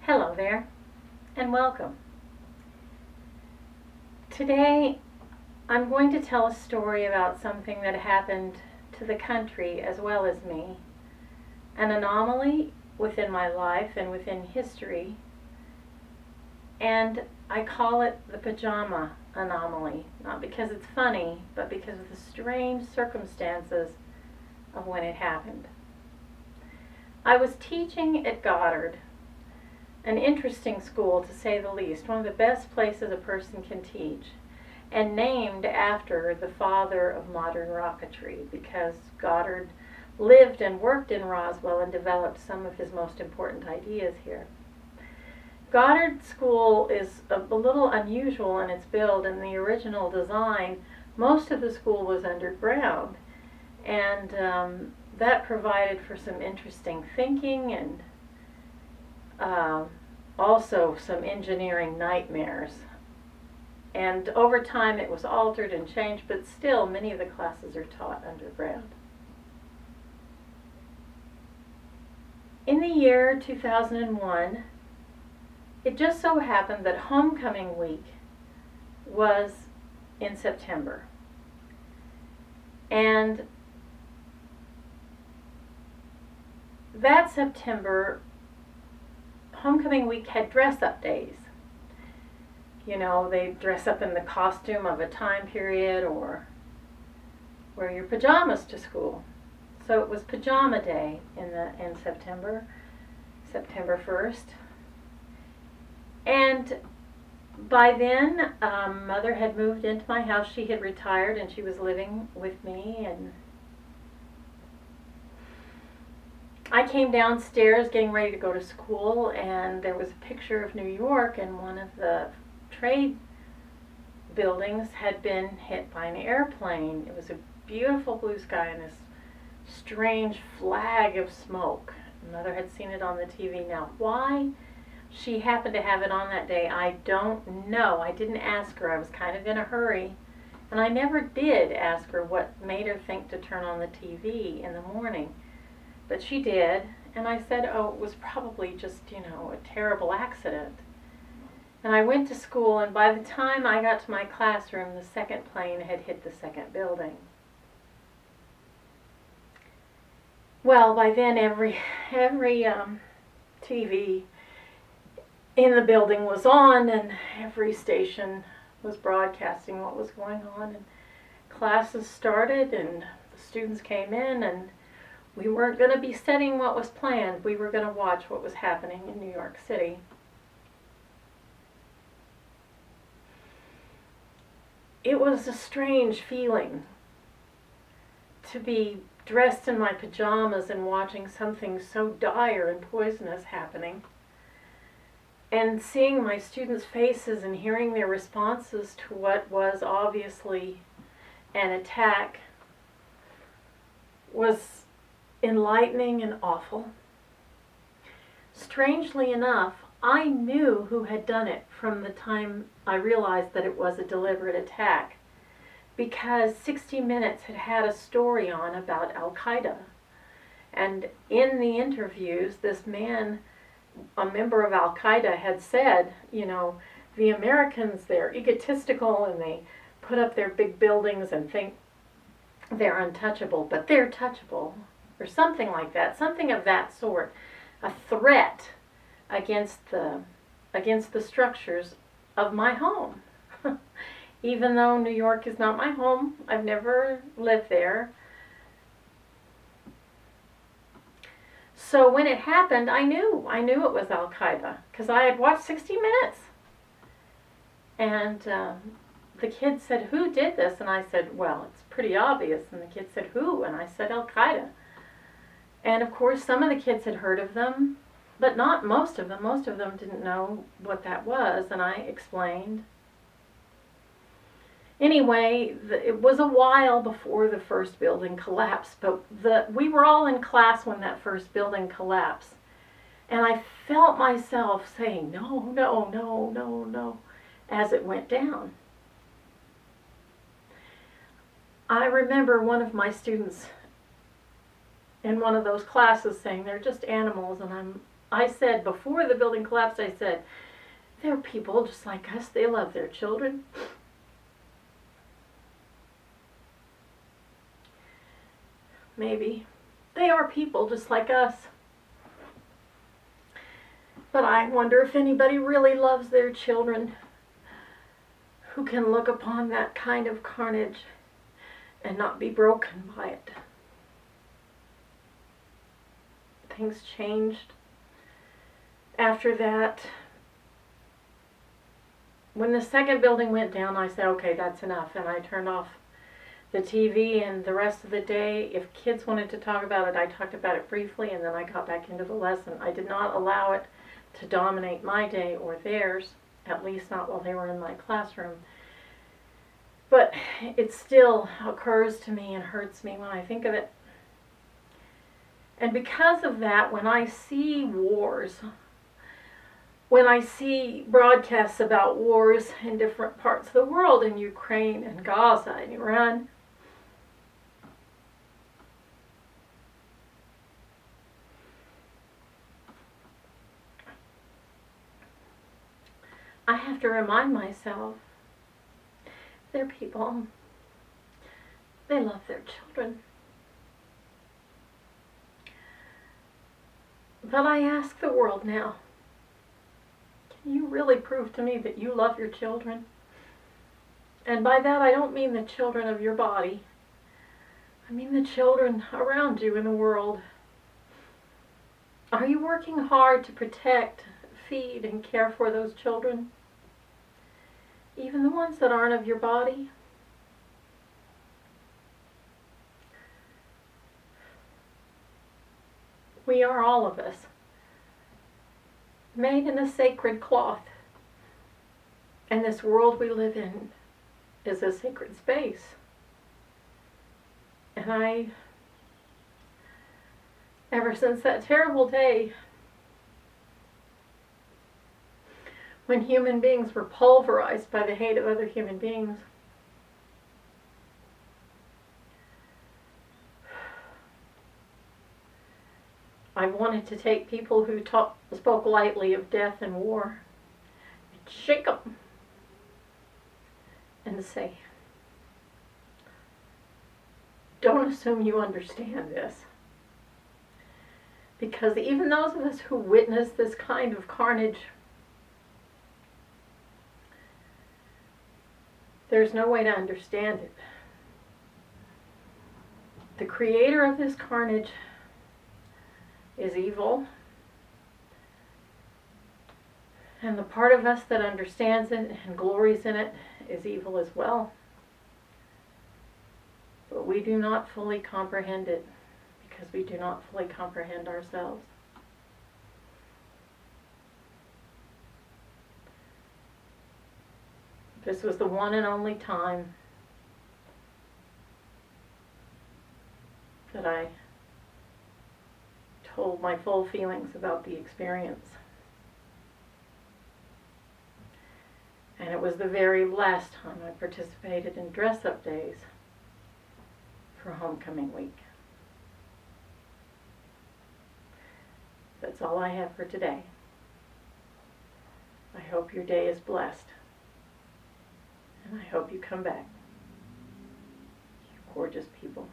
Hello there, and welcome. Today, I'm going to tell a story about something that happened to the country as well as me, an anomaly within my life and within history, and I call it the Pajama Anomaly, not because it's funny, but because of the strange circumstances of when it happened. I was teaching at Goddard, an interesting school to say the least, one of the best places a person can teach, and named after the father of modern rocketry, because Goddard lived and worked in Roswell and developed some of his most important ideas here. Goddard School is a little unusual in its build. In the original design, most of the school was underground, and that provided for some interesting thinking and also some engineering nightmares. And over time it was altered and changed, but still many of the classes are taught underground. In the year 2001, it just so happened that homecoming week was in September. And that September, homecoming week had dress-up days. You know, they dress up in the costume of a time period or wear your pajamas to school. So it was Pajama Day in September 1st. And by then, Mother had moved into my house. She had retired and she was living with me, and I came downstairs getting ready to go to school, and there was a picture of New York, and one of the trade buildings had been hit by an airplane. It was a beautiful blue sky and this strange flag of smoke. Mother had seen it on the TV. Now, why she happened to have it on that day, I don't know. I didn't ask her. I was kind of in a hurry, and I never did ask her what made her think to turn on the TV in the morning. But she did, and I said, oh, it was probably just, a terrible accident. And I went to school, and by the time I got to my classroom, the second plane had hit the second building. Well, by then every TV in the building was on, and every station was broadcasting what was going on, and classes started, and the students came in, and we weren't going to be studying what was planned. We were going to watch what was happening in New York City. It was a strange feeling to be dressed in my pajamas and watching something so dire and poisonous happening, and seeing my students' faces and hearing their responses to what was obviously an attack was enlightening and awful. Strangely enough, I knew who had done it from the time I realized that it was a deliberate attack, because 60 Minutes had had a story on about Al-Qaeda. And in the interviews, this man, a member of Al-Qaeda, had said, the Americans, they're egotistical and they put up their big buildings and think they're untouchable, but they're touchable, or something like that, something of that sort, a threat against the structures of my home. Even though New York is not my home, I've never lived there. So when it happened, I knew it was Al-Qaeda, because I had watched 60 Minutes. And the kid said, who did this? And I said, well, it's pretty obvious. And the kid said, who? And I said, Al-Qaeda. And of course, some of the kids had heard of them, but not most of them. Most of them didn't know what that was, and I explained. Anyway, it was a while before the first building collapsed, but we were all in class when that first building collapsed. And I felt myself saying, no, no, no, no, no, as it went down. I remember one of my students in one of those classes saying, they're just animals, and I said, before the building collapsed, I said, they're people just like us. They love their children. Maybe. They are people just like us. But I wonder if anybody really loves their children who can look upon that kind of carnage and not be broken by it. Things changed after that. When the second building went down, I said, okay, that's enough. And I turned off the TV, and the rest of the day, if kids wanted to talk about it, I talked about it briefly, and then I got back into the lesson. I did not allow it to dominate my day or theirs, at least not while they were in my classroom. But it still occurs to me and hurts me when I think of it. And because of that, when I see wars, when I see broadcasts about wars in different parts of the world, in Ukraine and Gaza and Iran, I have to remind myself, they're people. They love their children. But I ask the world now, can you really prove to me that you love your children? And by that I don't mean the children of your body. I mean the children around you in the world. Are you working hard to protect, feed, and care for those children? Even the ones that aren't of your body? We are, all of us, made in a sacred cloth. And this world we live in is a sacred space. And ever since that terrible day when human beings were pulverized by the hate of other human beings, I wanted to take people who spoke lightly of death and war and shake them and say, don't assume you understand this. Because even those of us who witness this kind of carnage, there's no way to understand it. The creator of this carnage is evil, and the part of us that understands it and glories in it is evil as well. But we do not fully comprehend it because we do not fully comprehend ourselves. This was the one and only time that I told my full feelings about the experience. And it was the very last time I participated in dress-up days for homecoming week. That's all I have for today. I hope your day is blessed. And I hope you come back. You gorgeous people.